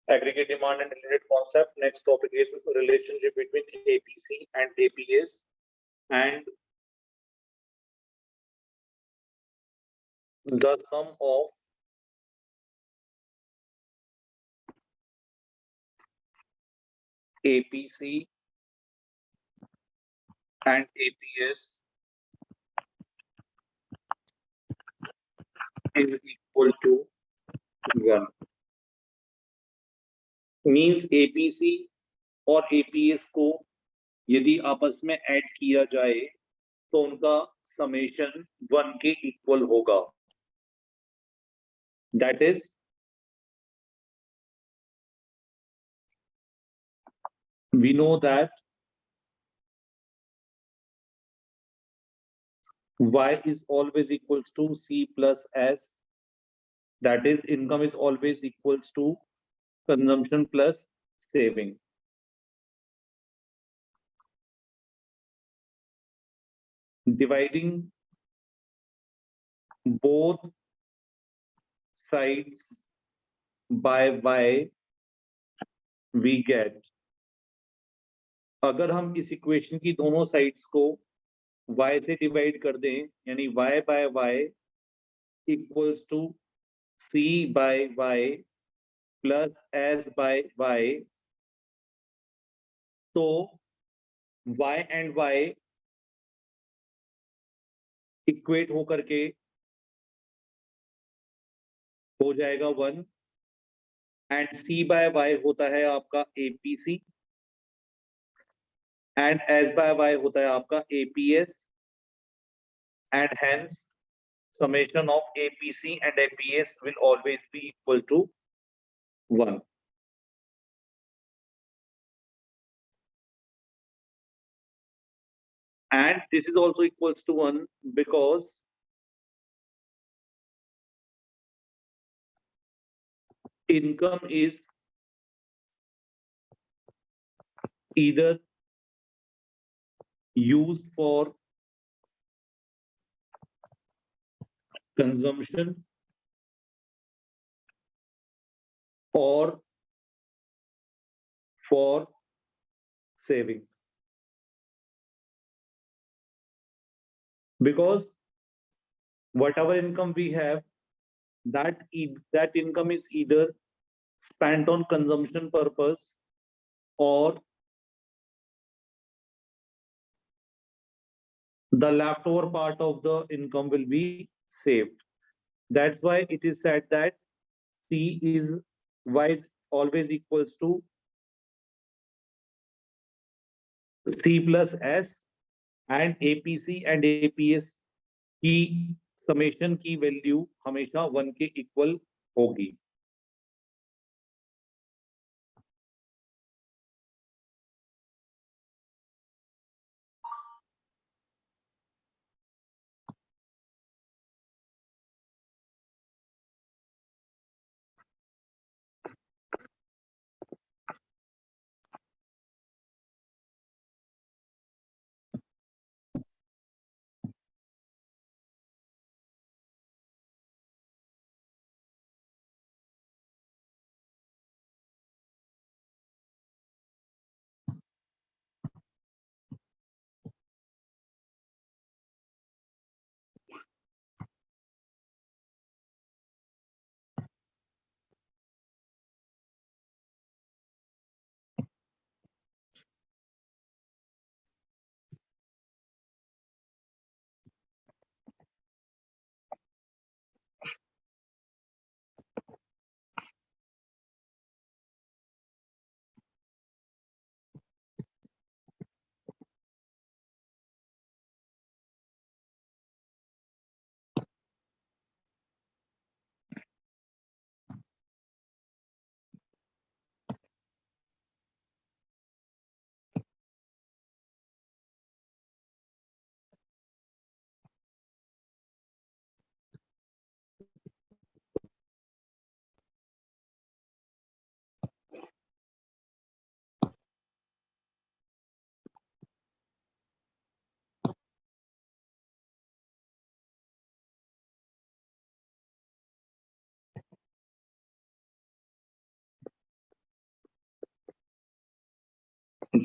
Aggregate demand and related concept. Next topic is relationship between APC and APS and the sum of APC and APS is equal to 1. Means APC और APS को यदि आपस में add किया जाए तो उनका समेशन 1 के इक्वल होगा. That is, we know that Y is always equals to C plus S. That is, income is always equals to consumption plus saving. Dividing both sides by Y, we get. अगर हम इस equation की दोनों sides को y से divide कर दें, यानी y by y equals to c by y plus s by y, तो y एंड y इक्वेट होकर के हो जाएगा 1 एंड c बाय y होता है आपका APC and s by y होता है आपका APS and hence summation of APC and APS will always be equal to 1. And this is also equals to 1 because income is either used for consumption or for saving. Because whatever income we have, that income is either spent on consumption purpose or the leftover part of the income will be saved. That's why it is said that C is Y is always equals to C plus S and APC and APS की summation की value हमेशा 1 के equal होगी।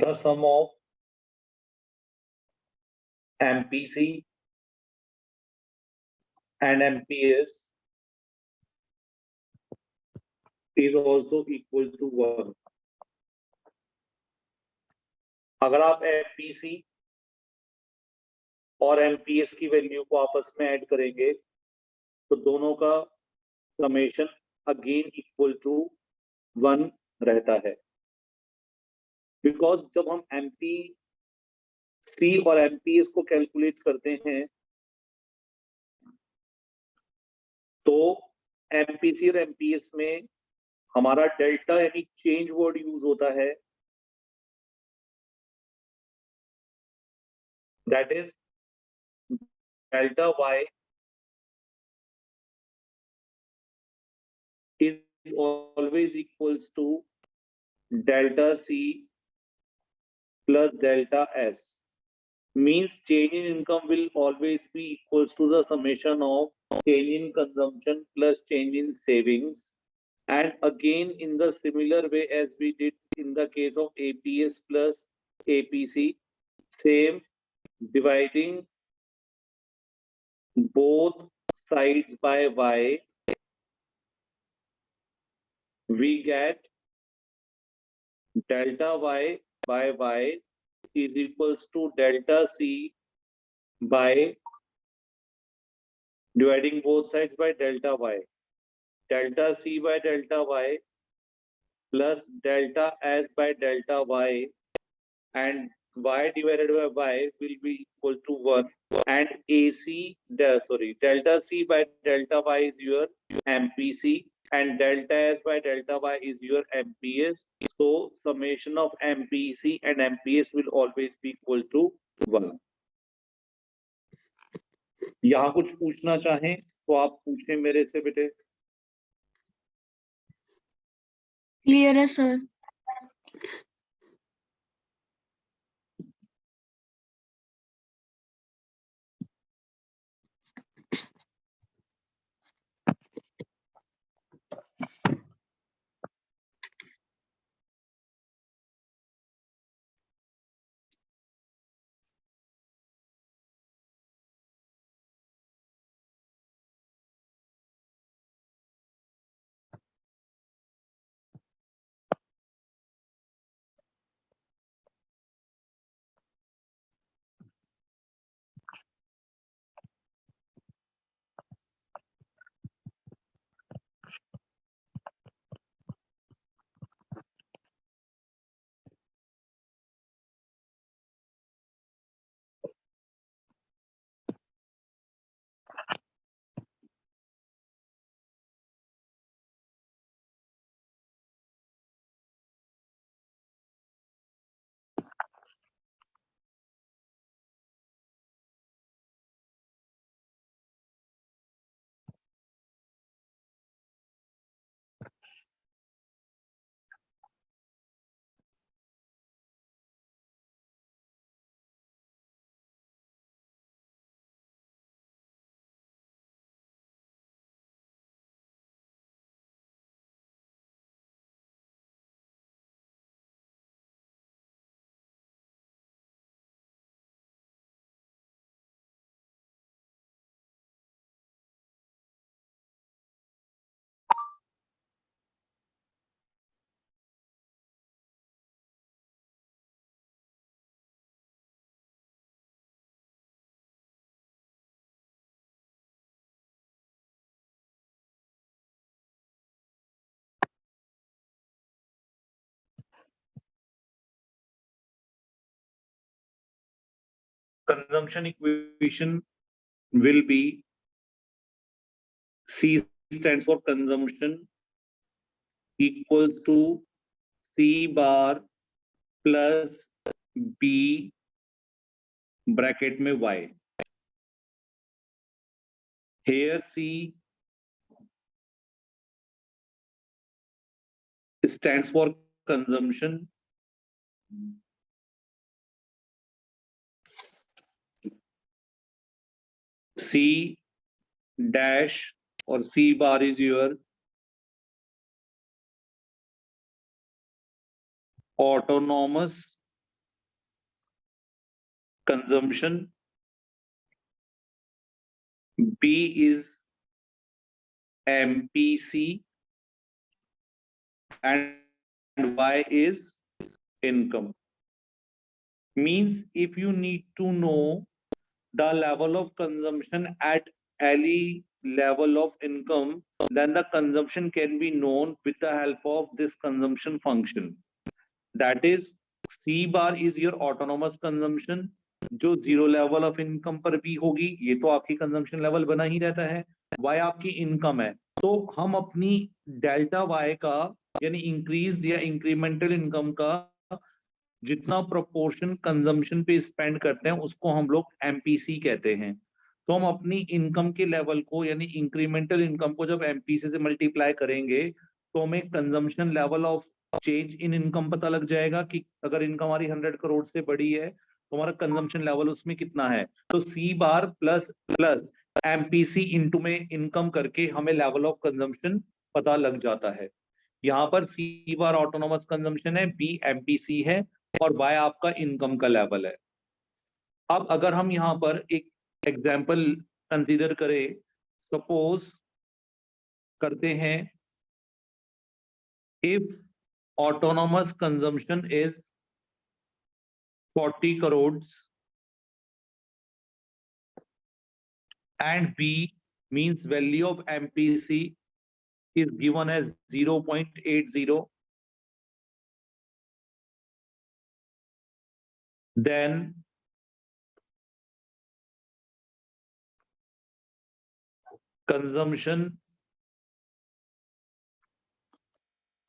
The sum of MPC and MPS is also equal to 1. अगर आप MPC और MPS की value को आपस में ऐड करेंगे तो दोनों का समेशन अगेन इक्वल टू 1 रहता है, बिकॉज जब हम MPC और MPS को कैलकुलेट करते हैं तो MPC और MPS में हमारा डेल्टा यानी चेंज वर्ड यूज होता है, that is delta y is always equals to delta C plus delta S. Means change in income will always be equals to the summation of change in consumption plus change in savings. And again, in the similar way as we did in the case of APS plus APC, same, dividing both sides by y, we get delta y by y is equals to delta C by dividing both sides by delta y. Delta C by delta y plus delta S by delta y, and y divided by y will be equal to 1, and delta C by delta y is your MPC and delta S by delta y is your MPS. So summation of MPC and MPS will always be equal to 1. यहाँ कुछ पूछना चाहें तो आप पूछें मेरे से बेटे। क्लियर है sir. consumption equation will be C stands for consumption equals to C bar plus B bracket में Y. Here C stands for consumption. C dash or C bar is your autonomous consumption. B is MPC and Y is income. Means if you need to know the level of consumption at any level of income, then the consumption can be known with the help of this consumption function. That is C bar is your autonomous consumption जो zero level of income पर भी होगी, ये तो आपकी consumption level बना ही रहता है. Y आपकी इनकम है, तो हम अपनी डेल्टा Y का यानी इंक्रीज या इंक्रीमेंटल इनकम का जितना प्रोपोर्शन कंजम्पशन पे स्पेंड करते हैं उसको हम लोग एमपीसी कहते हैं. तो हम अपनी इनकम के लेवल को यानी इंक्रीमेंटल इनकम को जब एमपीसी से मल्टीप्लाई करेंगे तो हमें consumption level of change in income पता लग जाएगा कि अगर इनकम हमारी 100 करोड़ से बड़ी है तो हमारा कंजम्पशन लेवल उसमें कितना है. तो सी बार प्लस प्लस एमपीसी इंटू में इनकम करके हमें लेवल ऑफ कंजम्पशन पता लग जाता है. यहाँ पर सी बार ऑटोनोमस कंजम्पशन है, बी एमपीसी है और Y आपका इनकम का लेवल है. अब अगर हम यहाँ पर एक एग्जाम्पल कंसीडर करें, सपोज करते हैं if autonomous consumption is 40 crore and B means value of MPC is given as 0.80, then consumption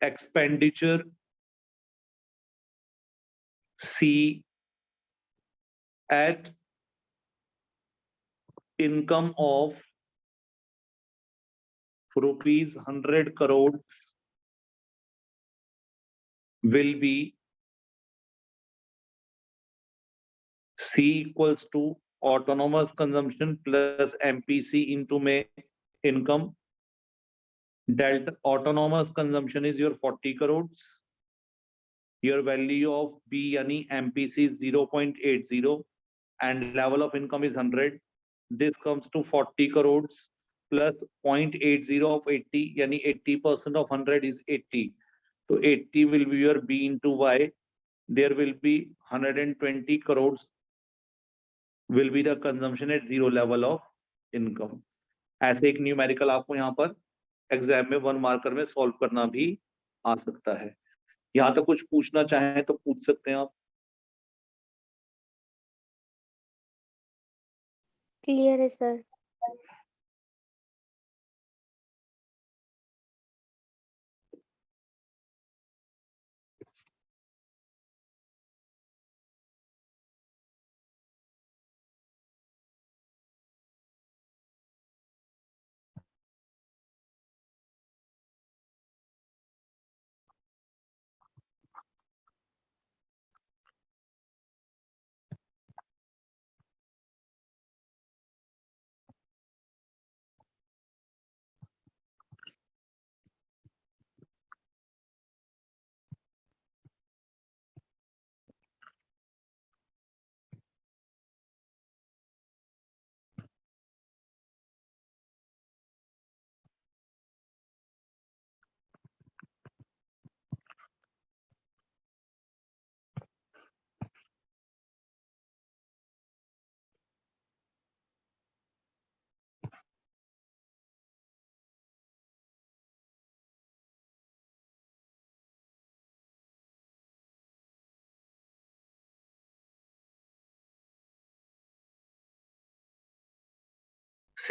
expenditure C at income of rupees 100 crores will be C equals to autonomous consumption plus MPC into में income. Delta autonomous consumption is your 40 crores. Your value of B यानी MPC is 0.80 and level of income is 100. This comes to 40 crores plus 0.80 of 80 यानी 80% of 100 is 80. So 80 will be your B into Y. There will be 120 crores will be the consumption at zero level of income. ऐसे एक numerical आपको यहाँ पर exam में 1 marker में solve करना भी आ सकता है. यहाँ तक कुछ पूछना चाहें तो पूछ सकते हैं आप. क्लियर है sir.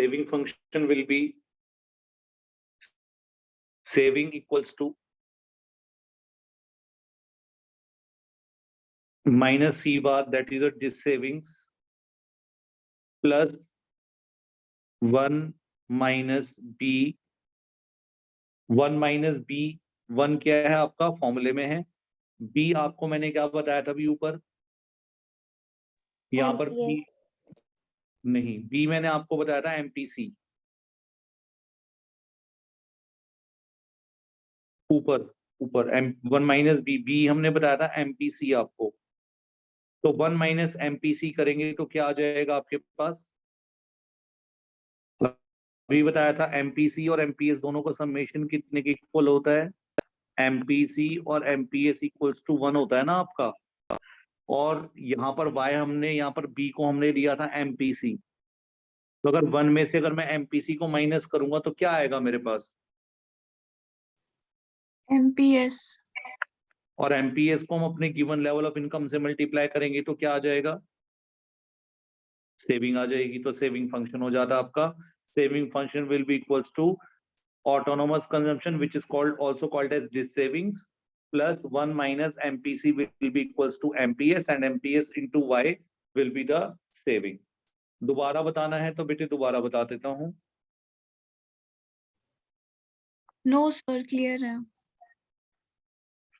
saving function will be saving equals to minus C bar, that is a dis savings, plus 1 minus B. 1 minus B, 1 क्या है आपका फॉर्मूले में है, B आपको मैंने क्या बताया था अभी ऊपर, यहाँ पर B MPS. नहीं, B मैंने आपको बताया था MPC, ऊपर ऊपर 1 माइनस बी हमने बताया था MPC आपको, तो 1 माइनस MPC करेंगे तो क्या आ जाएगा आपके पास, अभी बताया था MPC और MPS दोनों का समेशन कितने के इक्वल होता है, MPC और MPS इक्वल्स टू 1 होता है ना आपका, और यहाँ पर Y हमने, यहाँ पर B को हमने दिया था MPC, तो अगर 1 में से अगर मैं MPC को माइनस करूंगा तो क्या आएगा मेरे पास, MPS. और MPS को हम अपने गिवन लेवल ऑफ इनकम से मल्टीप्लाई करेंगे तो क्या आ जाएगा, सेविंग आ जाएगी, तो सेविंग फंक्शन हो जाता है आपका, saving function will be equals to autonomous consumption which is also called as dis savings plus 1 minus MPC will be equals to MPS and MPS into Y will be the saving. दोबारा बताना है तो बेटे दोबारा बता देता हूं. No sir, clear है.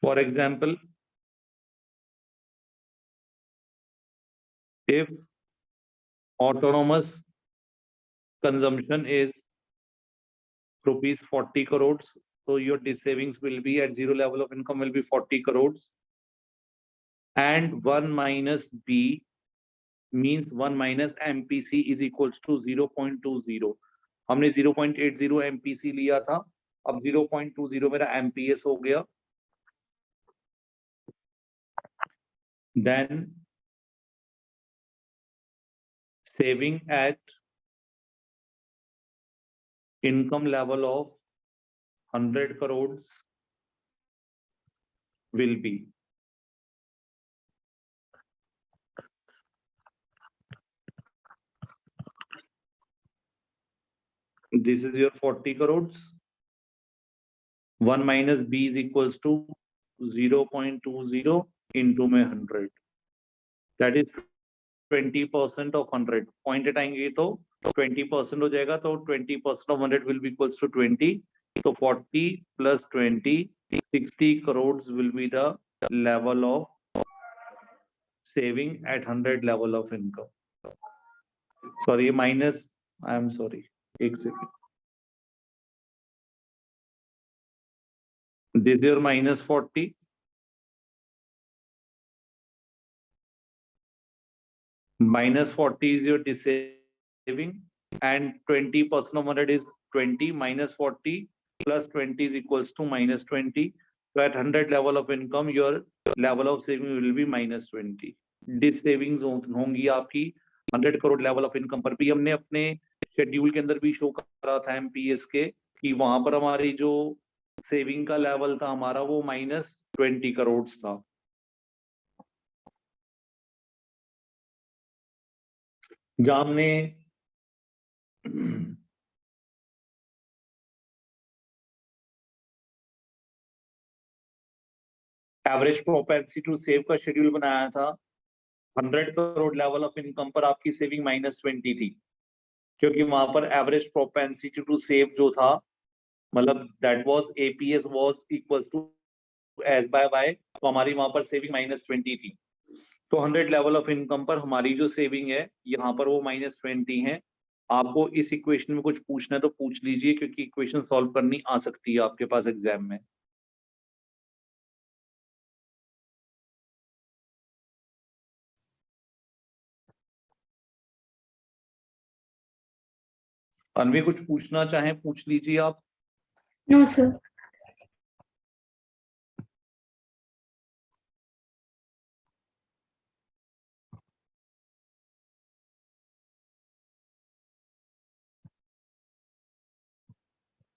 For example, if autonomous consumption is rupees 40 crores, so your dis savings will be at zero level of income will be 40 crores, and 1 minus B means 1 minus MPC is equals to 0.20. हमने 0.80 MPC लिया था, अब 0.20 मेरा MPS हो गया. Then saving at income level of 100 crores will be this is your 40 crores. 1 minus B is equals to 0.20 into में 100. That is 20% of 100. Point हटाएंगे तो 20% हो जाएगा, तो 20% of 100 will be equals to 20. So 40 plus 20, 60 crores will be the level of saving at 100 level of income. Sorry, minus, I am sorry. एक second. This is your minus 40. Minus 40 is your dis saving, and 20% of 100 is 20, minus 40 plus 20 is equals to minus 20. So at 100 level of income, your level of saving will be minus 20. Dis savings होंगी आपकी 100 crore level of income पर भी. हमने अपने schedule के अंदर भी show करा था MPS के कि वहां पर हमारी जो सेविंग का लेवल था हमारा वो -20 करोड़ था. जहां हमने एवरेज प्रोपेंसिटी टू सेव का शेड्यूल बनाया था, 100 करोड़ लेवल ऑफ इनकम पर आपकी सेविंग -20 थी, क्योंकि वहां पर एवरेज प्रोपेंसिटी टू सेव जो था, मतलब that was APS was equals to S by Y, तो हमारी वहां पर सेविंग -20 थी. तो 100 लेवल ऑफ इनकम पर हमारी जो सेविंग है यहाँ पर वो -20 है. आपको इस इक्वेशन में कुछ पूछना है तो पूछ लीजिए, क्योंकि इक्वेशन सॉल्व करनी आ सकती है आपके पास एग्जाम में. अनवी कुछ पूछना चाहें पूछ लीजिए आप. No sir.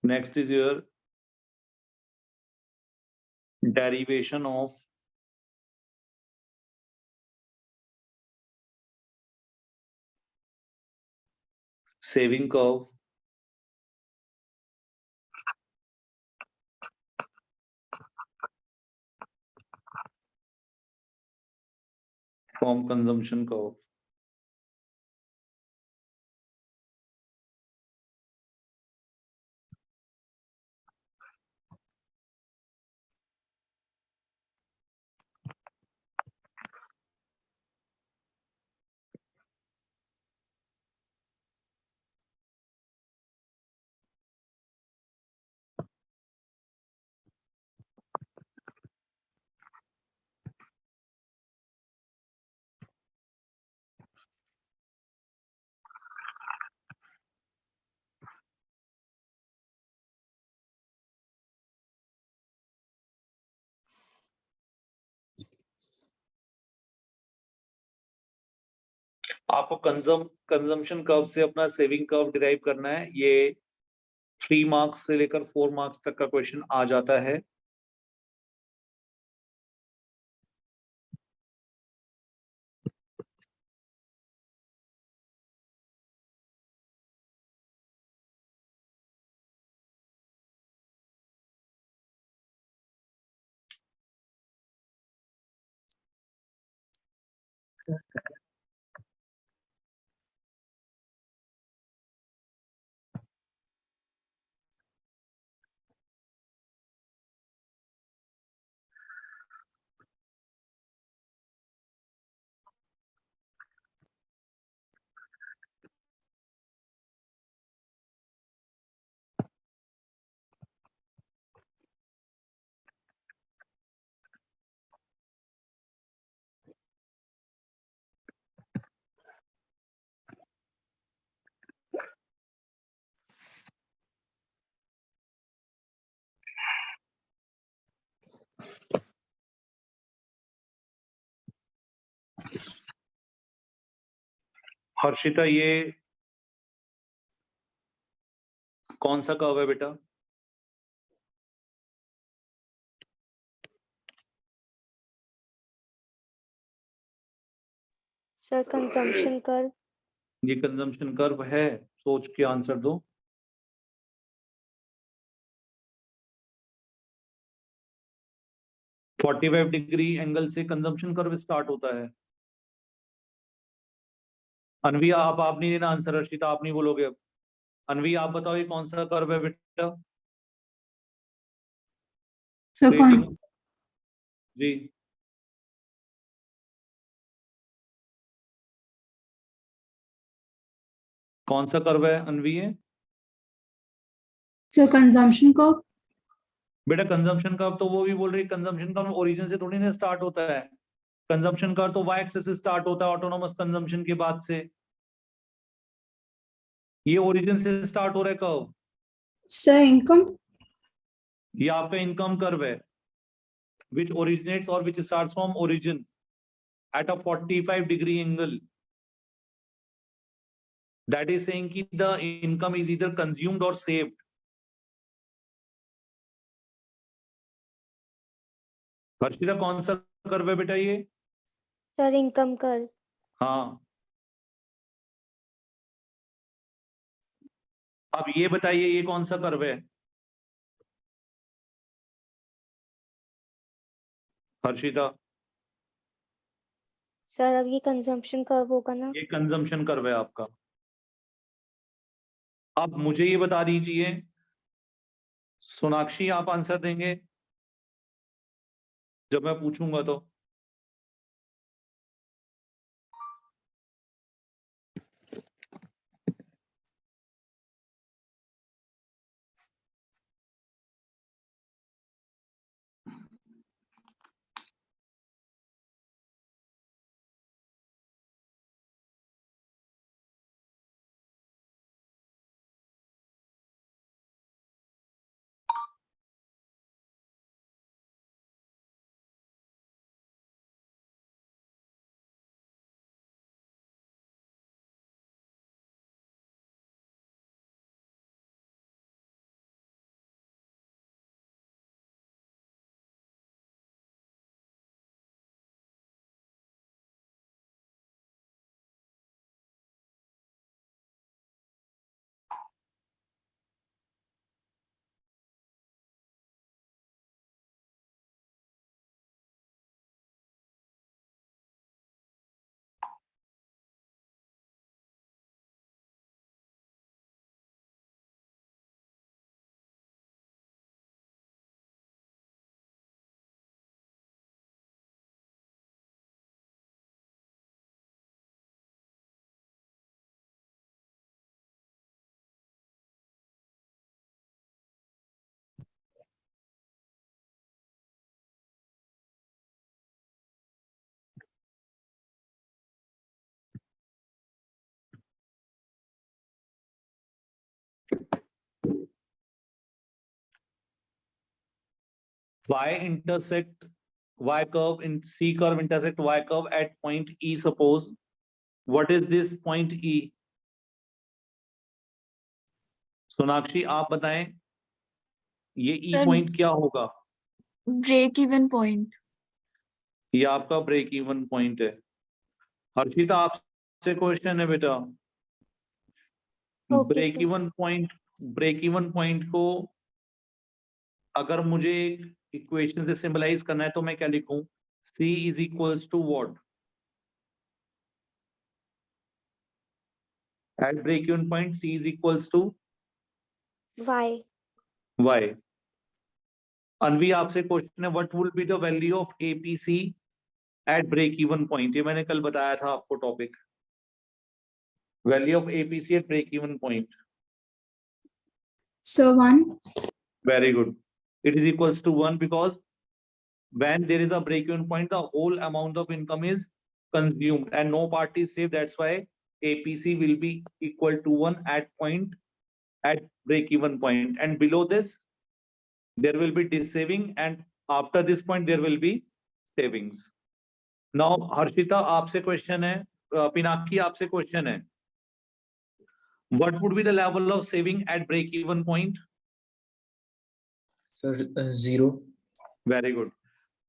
Next is your derivation of saving curve, from consumption curve. आपको कंजम्पशन कर्व से अपना सेविंग कर्व डिराइव करना है। ये 3 मार्क्स से लेकर 4 मार्क्स तक का क्वेश्चन आ जाता है। हर्षिता, ये कौन सा कर्व है बेटा? Sir consumption curve. ये कंजम्पशन कर्व है, सोच के आंसर दो। फोर्टी 45 डिग्री एंगल से कंजम्पशन कर्व स्टार्ट होता है। अनवी, आप नहीं देना आंसर, हर्षिता आप नहीं बोलोगे अब। अनवी आप बताओ ये कौन सा कर्व है बेटा? सर कौन Creating- जी, कौन सा कर्व है अनवी? है सर कंजम्पशन कर्व। बेटा कंजम्पशन कर्व तो वो भी बोल रही है, कंजम्पशन कर्व ओरिजिन से थोड़ी ना स्टार्ट होता है। कंजम्पशन कर्व तो वाई एक्सिस से स्टार्ट होता है ऑटोनोमस कंजम्पशन के बाद से। ये ओरिजिन से स्टार्ट हो रहा है कर्व। Sir income. ये आपका इनकम कर्व है, which originates or which starts from origin at a 45 degree angle. That is saying कि the income is either consumed or saved. Harshita कौन सा कर्व है बेटा ये? Sir income curve. हाँ, अब ये बताइए ये कौन सा कर्व है हर्षिता? सर अब ये कंजम्पशन कर्व होगा ना? ये कंजम्पशन कर्व है आपका। अब मुझे ये बता दीजिए सोनाक्षी, आप आंसर देंगे जब मैं पूछूंगा तो? Y intersect Y curve in C curve intersect Y curve at point E. Suppose what is this point E? Sonakshi आप बताएं ये E Sir, पॉइंट क्या होगा? break even point. ये आपका ब्रेक इवन पॉइंट है। हर्षिता आपसे क्वेश्चन है बेटा, Okay, break sir. Even point को अगर मुझे इक्वेशन से सिंबलाइज करना है तो मैं क्या लिखूं? C is equals to what? At break even point C is equals to Y. Y। Anvi आपसे क्वेश्चन है, what will be the value of APC at break even point? ये मैंने कल बताया था आपको topic, value of APC at break even point. So 1. Very good. It is equals to 1 because when there is a break-even point, the whole amount of income is consumed and no part is saved. That's why APC will be equal to 1 at break-even point. And below this, there will be saving, and after this point, there will be savings. Now, Harshita, आपसे question है, Pinaki आपसे question है. What would be the level of saving at break-even point? Sir, 0. Very good.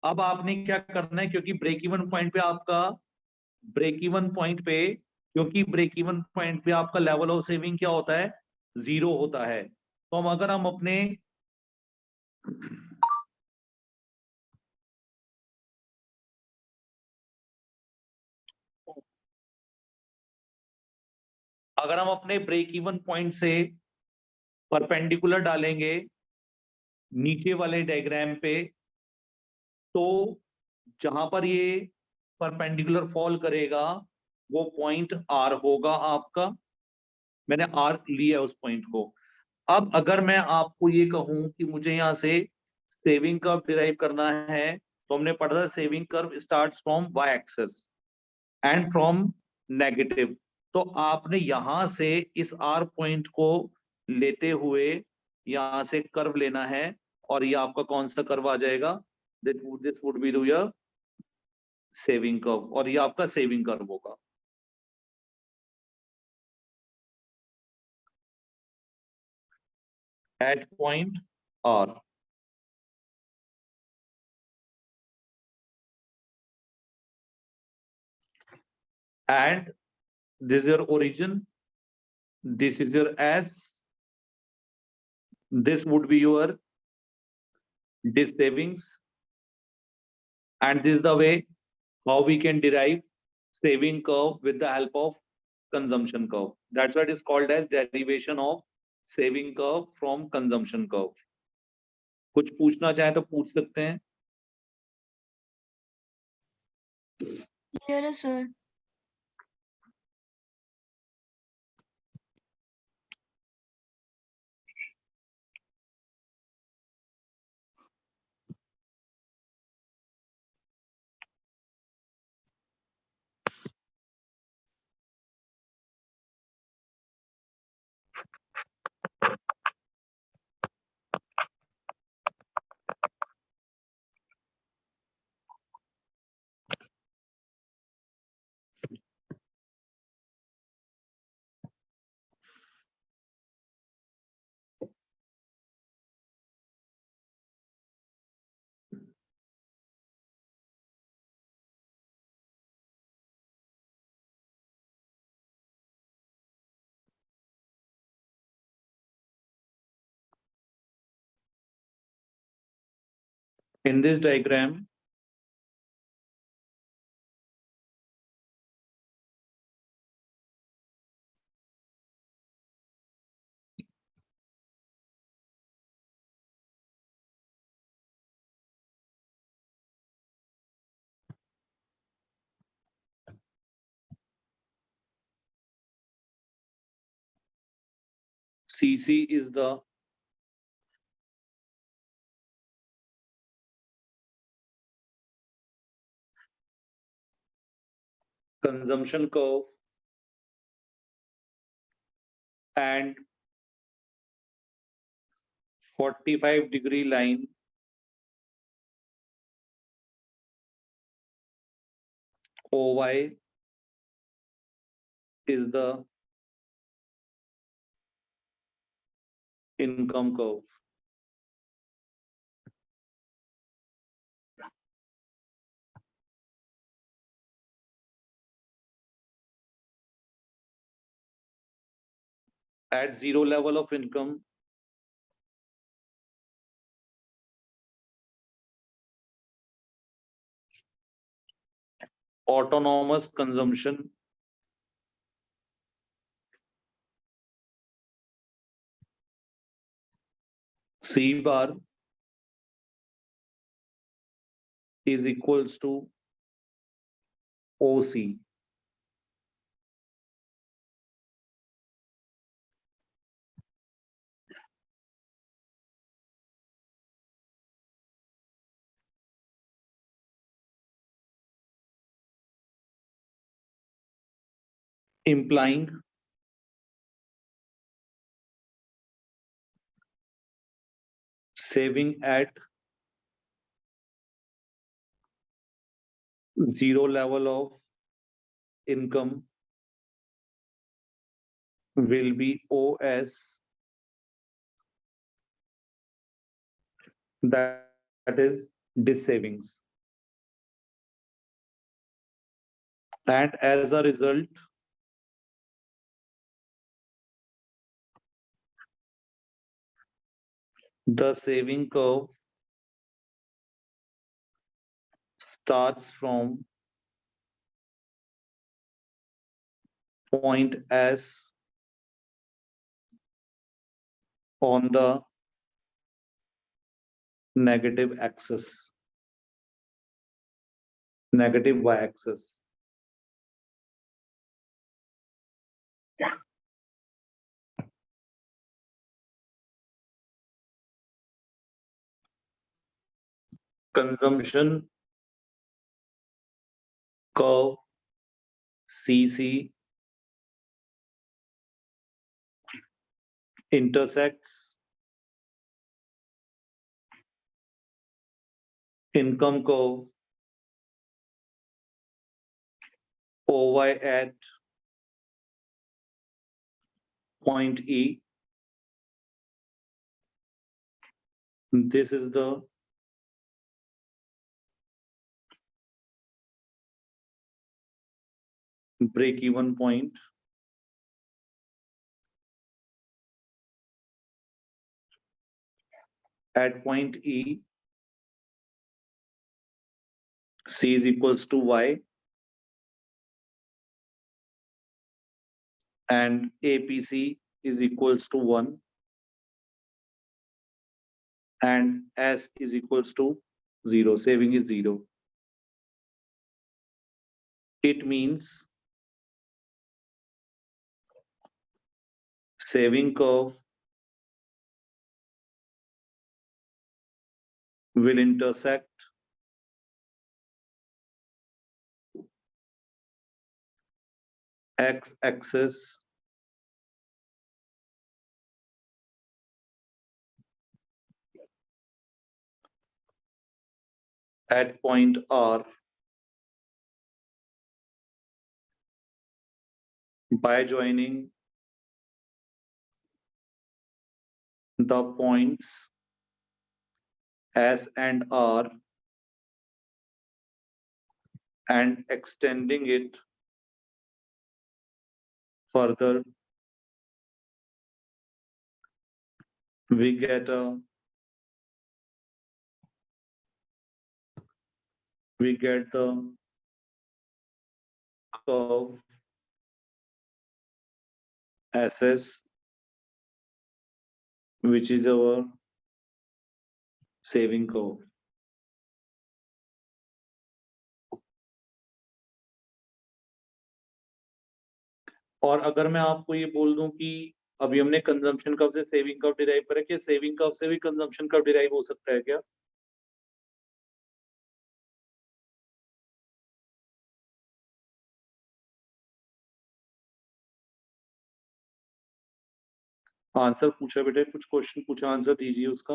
अब आपने क्या करना है, क्योंकि ब्रेक इवन पॉइंट पे आपका लेवल ऑफ सेविंग क्या होता है? 0 होता है। तो अगर हम अपने ब्रेक इवन पॉइंट से परपेंडिकुलर डालेंगे नीचे वाले डायग्राम पे, तो जहां पर ये परपेंडिकुलर फॉल करेगा वो पॉइंट R होगा आपका। मैंने R लिया उस पॉइंट को। अब अगर मैं आपको ये कहूं कि मुझे यहां से सेविंग कर्व डिराइव करना है, तो हमने पढ़ा था saving curve starts from y axis and from negative. तो आपने यहां से इस R पॉइंट को लेते हुए यहां से कर्व लेना है, और ये आपका कौन सा कर्व आ जाएगा? This would be your saving curve, और ये आपका सेविंग कर्व होगा। At point R, and this is your origin, this is your S, this would be your this savings, and this is the way how we can derive saving curve with the help of consumption curve. That's why it is called as derivation of saving curve from consumption curve. कुछ पूछना चाहे तो पूछ सकते हैं। Clear, sir. In this diagram, CC is the consumption curve, and 45-degree line OY is the income curve. At zero level of income, autonomous consumption C bar is equals to OC. Implying saving at zero level of income will be OS, that is dis savings. And as a result, the saving curve starts from point S on the negative axis, negative y-axis. Consumption curve CC intersects income curve OY at point E. This is the break-even point. At point E, C is equals to Y and APC is equals to 1 and S is equals to 0. Saving is 0. It means saving curve will intersect x-axis at point R by joining the points S and R and extending it further, we get the curve SS, which is our saving curve. और अगर मैं आपको ये बोल दूं कि अभी हमने कंजम्पशन कर्व से सेविंग कर्व डिराइव करा, क्या सेविंग कर्व से भी कंजम्पशन कर्व डिराइव हो सकता है क्या? आंसर पूछा बेटे, कुछ क्वेश्चन पूछा, आंसर दीजिए उसका।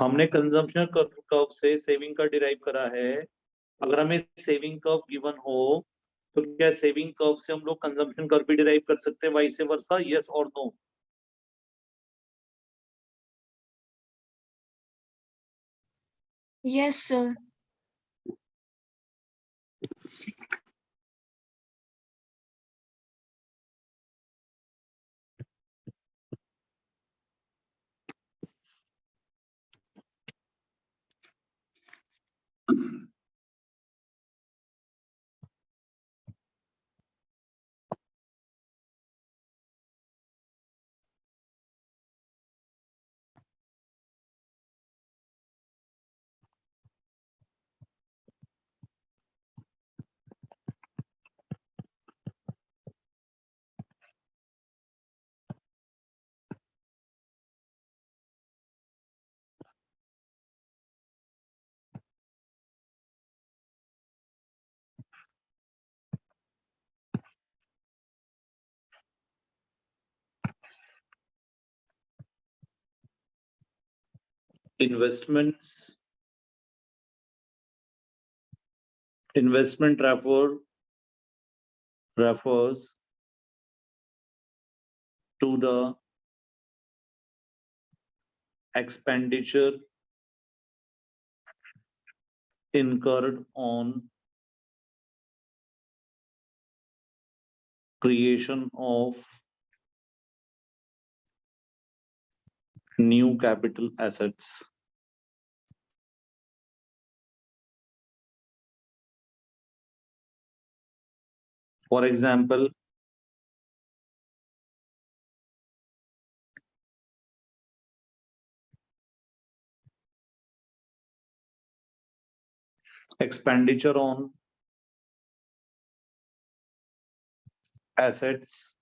हमने कंजम्पशन कर्व से सेविंग का डिराइव करा है। अगर हमें सेविंग कर्व गिवन हो तो क्या सेविंग कर्व से हम लोग कंजम्पशन कर्व भी डिराइव कर सकते हैं, वाइस वर्सा, यस और no? Yes, sir. Investment refers to the expenditure incurred on creation of new capital assets. For example, expenditure on assets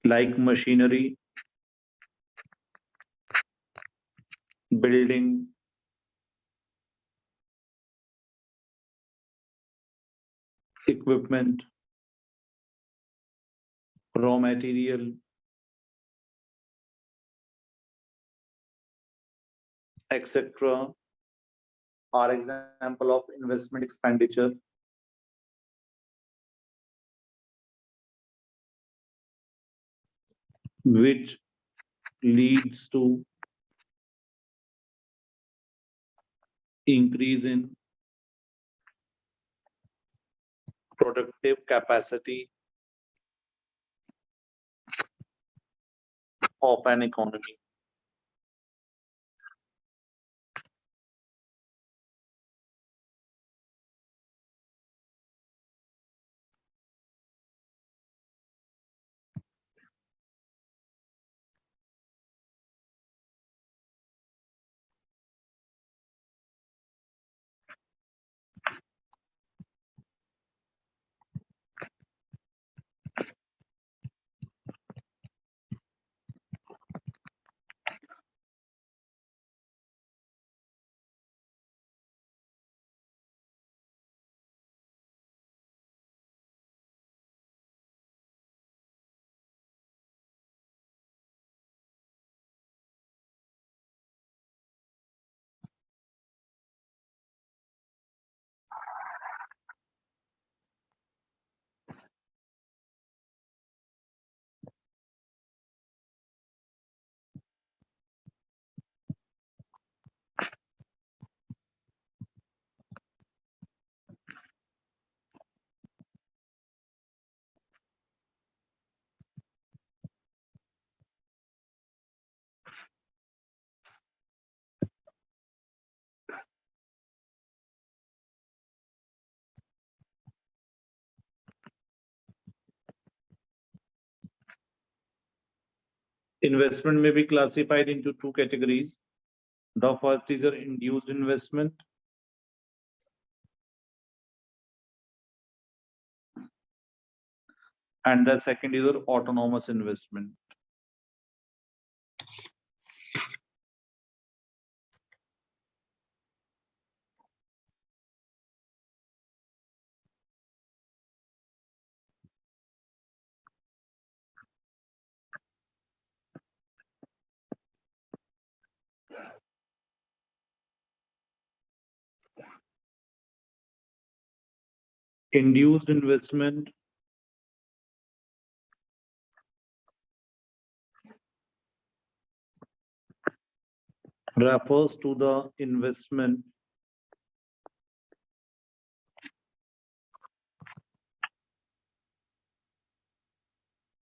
like machinery, building, equipment, raw material, etc. are example of investment expenditure. Which leads to increase in productive capacity of an economy. Investment may be classified into two categories. The first is your induced investment. And the second is your autonomous investment. Induced investment refers to the investment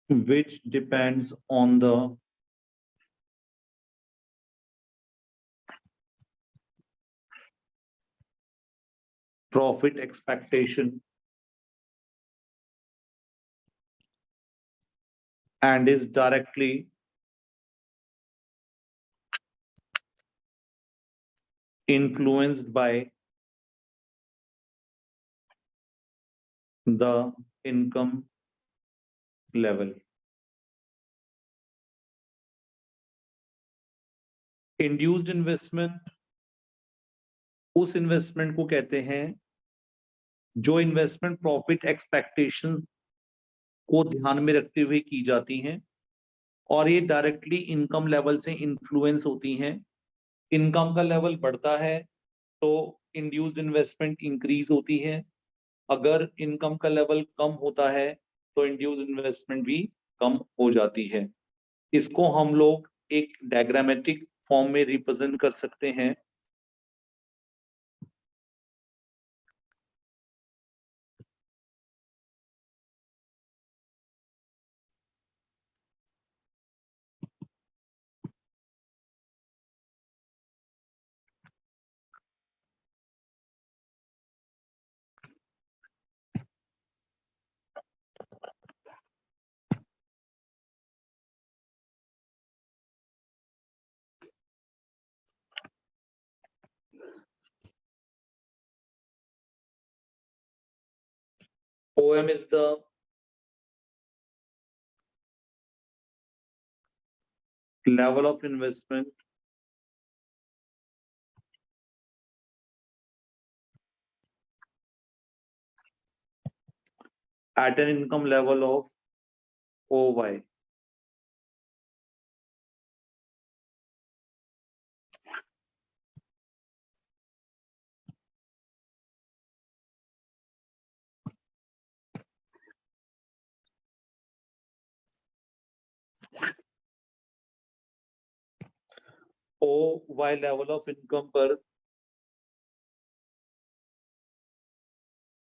which depends on the profit expectation and is directly influenced by the income level. Induced investment उस investment को कहते हैं जो investment profit expectation को ध्यान में रखते हुए की जाती हैं और ये डायरेक्टली इनकम लेवल से इन्फ्लुएंस होती हैं। इनकम का लेवल बढ़ता है तो इंड्यूस्ड इन्वेस्टमेंट इंक्रीज होती है, अगर इनकम का लेवल कम होता है तो इंड्यूस्ड इन्वेस्टमेंट भी कम हो जाती है। इसको हम लोग एक डायग्रामेटिक फॉर्म में रिप्रेजेंट कर सकते हैं। OM is the level of investment at an income level of OY. OY level of income पर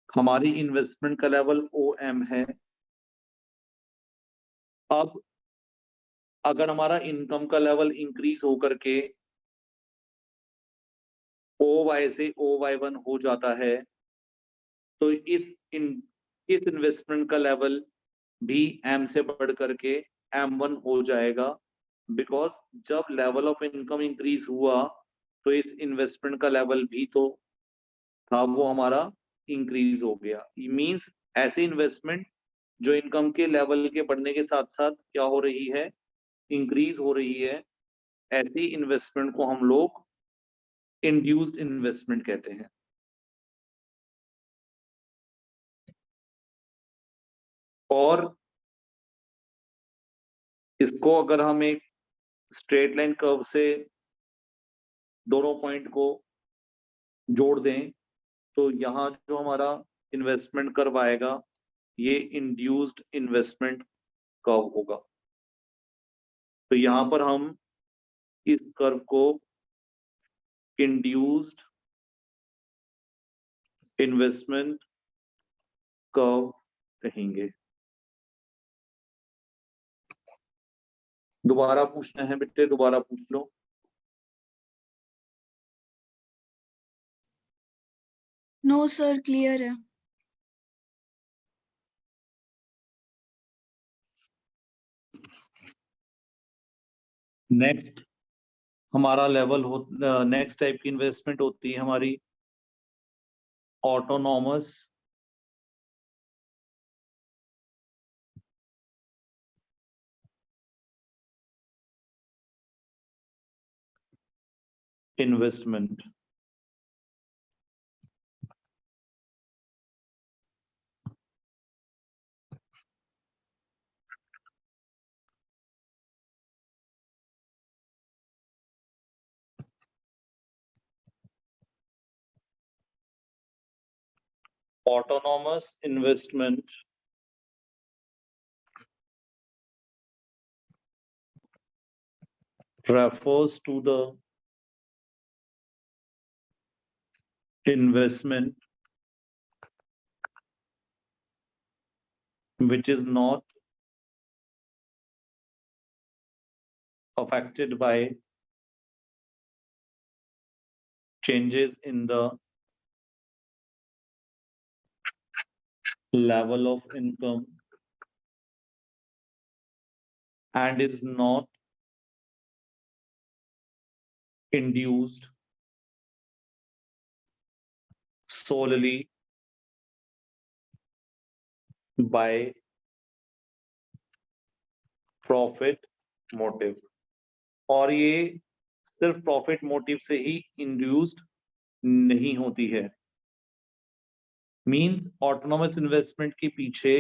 हमारी इन्वेस्टमेंट का लेवल OM है। अब अगर हमारा इनकम का लेवल इंक्रीज होकर के OY से OY1 हो जाता है तो इस इन्वेस्टमेंट का लेवल भी M से बढ़ करके M1 हो जाएगा, बिकॉज जब लेवल ऑफ इनकम इंक्रीज हुआ तो इस इन्वेस्टमेंट का लेवल भी तो था वो हमारा इंक्रीज हो गया। मींस ऐसे इन्वेस्टमेंट जो इनकम के लेवल के बढ़ने के साथ साथ क्या हो रही है, इंक्रीज हो रही है, ऐसी इन्वेस्टमेंट को हम लोग इंड्यूस्ड इन्वेस्टमेंट कहते हैं। और इसको अगर हम एक स्ट्रेट लाइन कर्व से दोनों पॉइंट को जोड़ दें तो यहाँ जो हमारा इन्वेस्टमेंट कर्व आएगा ये इंड्यूस्ड इन्वेस्टमेंट कर्व होगा। तो यहाँ पर हम इस कर्व को इंड्यूस्ड इन्वेस्टमेंट कर्व कहेंगे। दोबारा पूछना है बेटे, दोबारा पूछ लो। नो सर, क्लियर है। नेक्स्ट हमारा लेवल हो नेक्स्ट टाइप की इन्वेस्टमेंट होती है हमारी autonomous investment. Autonomous investment refers to the investment which is not affected by changes in the level of income and is not induced solely by profit motive और ये सिर्फ profit motive से ही induced नहीं होती है मींस ऑटोनोमस इन्वेस्टमेंट के पीछे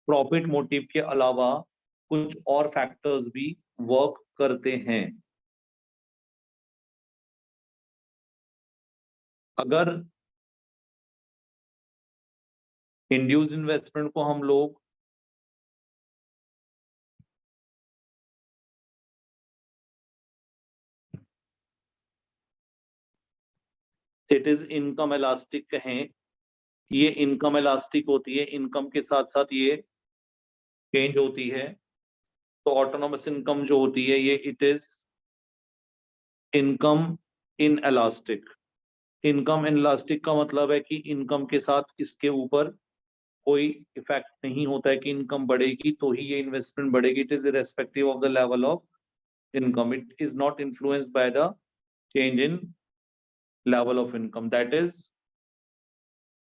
profit motive के अलावा कुछ और फैक्टर्स भी वर्क करते हैं अगर इंड्यूस्ड इन्वेस्टमेंट को हम लोग इट इज इनकम इलास्टिक कहें ये इनकम इलास्टिक होती है इनकम के साथ साथ ये चेंज होती है तो ऑटोनोमस इनकम जो होती है ये it is income in elastic income in elastic का मतलब है कि इनकम के साथ इसके ऊपर कोई इफेक्ट नहीं होता है कि इनकम बढ़ेगी तो ही ये इन्वेस्टमेंट बढ़ेगी it is irrespective of the level of income it is not influenced by the change in level of income that is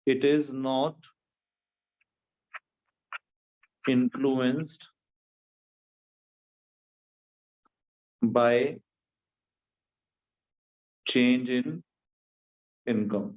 it is not influenced by change in income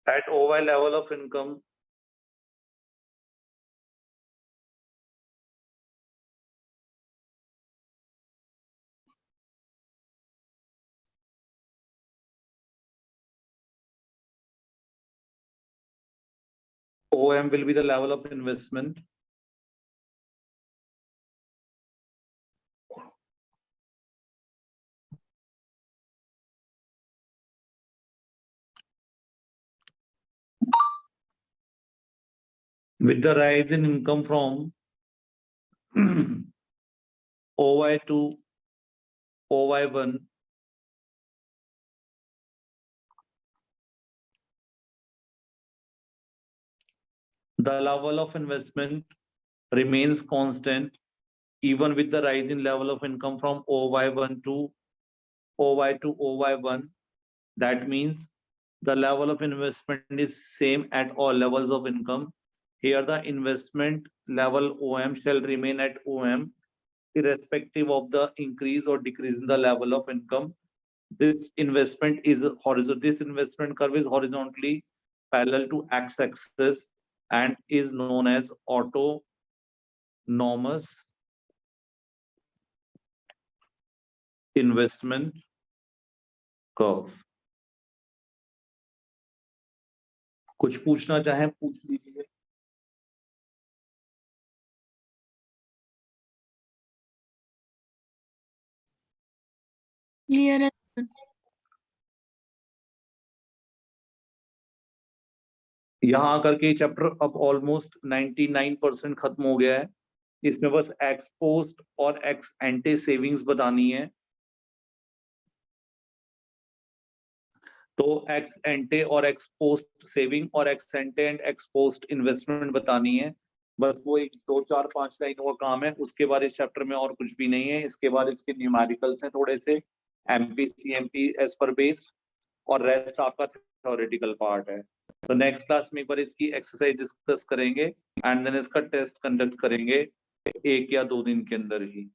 at OY level of income OM will be the level of investment with the rise in income from OY to OY1 the level of investment remains constant even with the rise in level of income from OY1 to OY to OY1 that means the level of investment is same at all levels of income here the investment level OM shall remain at OM irrespective of the increase or decrease in the level of income this investment is horizontal this investment curve is horizontally parallel to x-axis and is known as autonomous investment curve कुछ पूछना चाहें पूछ लीजिए Clear है sir. यहाँ आकर के chapter अब ऑलमोस्ट 99% खत्म हो गया है इसमें बस एक्स पोस्ट और एक्स एंटे सेविंग्स बतानी है तो एक्स एंटे और एक्स पोस्ट सेविंग और x एंटे and x post investment बतानी है बस वो एक 2-4-5 लाइनों का काम है, उसके बाद इस चैप्टर में और कुछ भी नहीं है। इसके बाद इसके न्यूमेरिकल्स हैं थोड़े से, एमपी सीएमपी एज पर बेस, और रेस्ट आपका थ्योरेटिकल पार्ट है। तो नेक्स्ट क्लास में एक बार इसकी एक्सरसाइज डिस्कस करेंगे एंड देन इसका टेस्ट कंडक्ट करेंगे 1 या 2 दिन के अंदर ही।